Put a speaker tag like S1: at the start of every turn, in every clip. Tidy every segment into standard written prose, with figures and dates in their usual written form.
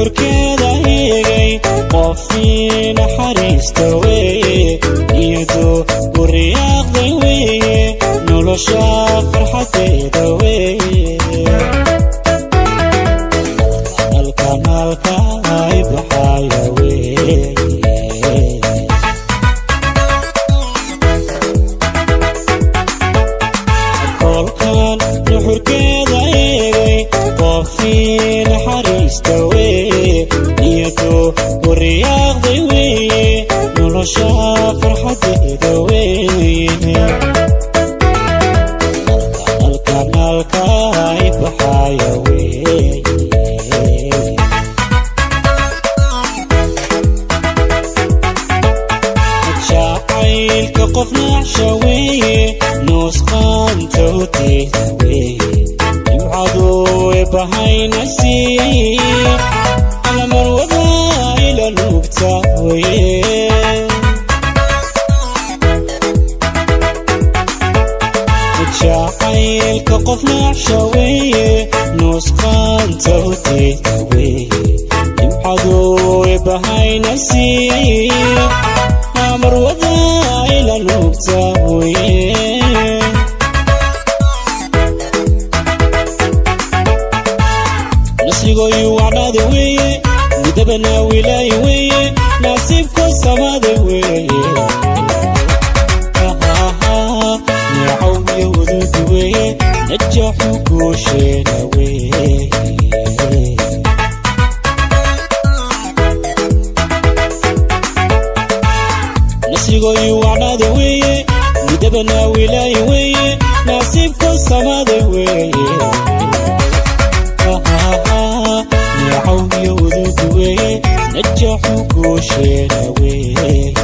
S1: nuxurkeeda eegay qofii naxariista weeye niyadu u riyaaqday weeye nolosha farxadeeda weeye nalka ay baxaya weeye kolkan nuxurkeeda eegay qofii naxariista weeye niyadu u riyaaqday weeye nolosha farxadeeda weeye nalka ay baxaya weeye jacaylka qof naacsha weeye nuusqaanta u tiida weeye nimcadu bahayna siiye alamar wadaa ila lugta weeye jacaylka qof naacsha weeye nuusqaanta u tiida weeye nimcadu bahayna siiye alamar wadaa ila lugta weeye nasigoyu wacnada weeye midabana wilaay weeye nasiibku samada weeye neecow iyo waduudi weeye najaxu guusheena weeye nasigoyu wacnada weeye midabana wilaay weeye nasiibku samada weeye neecow iyo waduudi weeye najaxu guusheena weeye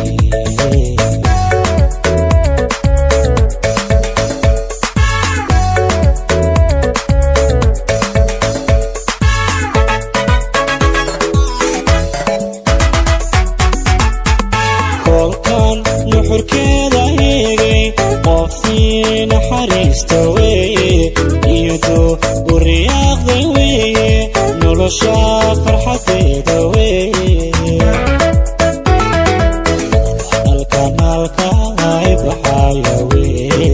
S1: kolkan nuxurkeeda eegay qofii naxariista weeye niyadu u riyaaqday weeye nolosha farxadeeda weeye nalka ay baxaya weeye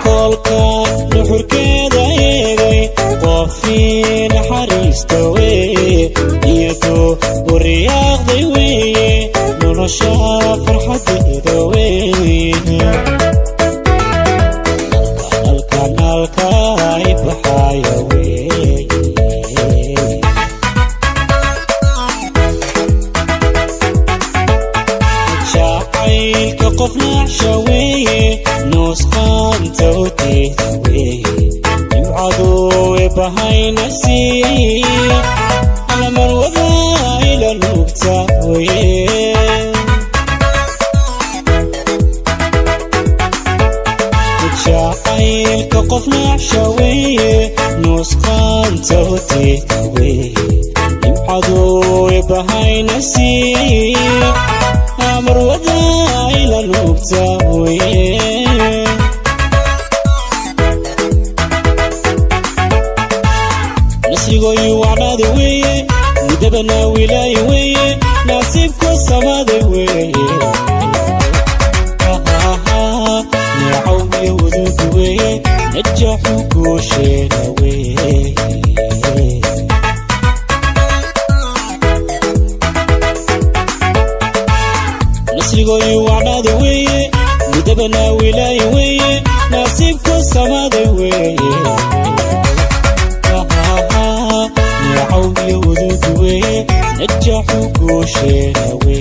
S1: kolkan nuxurkeeda eegay qofii naxariista weeye niyadu u riyaaqday weeye nolosha farxadeeda weeye nalka ay baxaya weeye jacaylka qof naacsha weeye nuusqaanta u tiida weeye nimcadu bahayna siiye alamar wadaa ila lugta weeye jacaylka qof naacsha weeye nuusqaanta u tiida weeye nimcadu bahayna siiye amar wadaa ila lugta weeye nasigoyu wacnada weeye midabana wilaay weeye nasiibku samada weeye neecow iyo waduudi weeye najaxu guusheena weeye nasigoyu wacnada weeye midabana wilaay weeye nasiibku samada weeye neecow iyo waduudi weeye najaxu guusheena weeye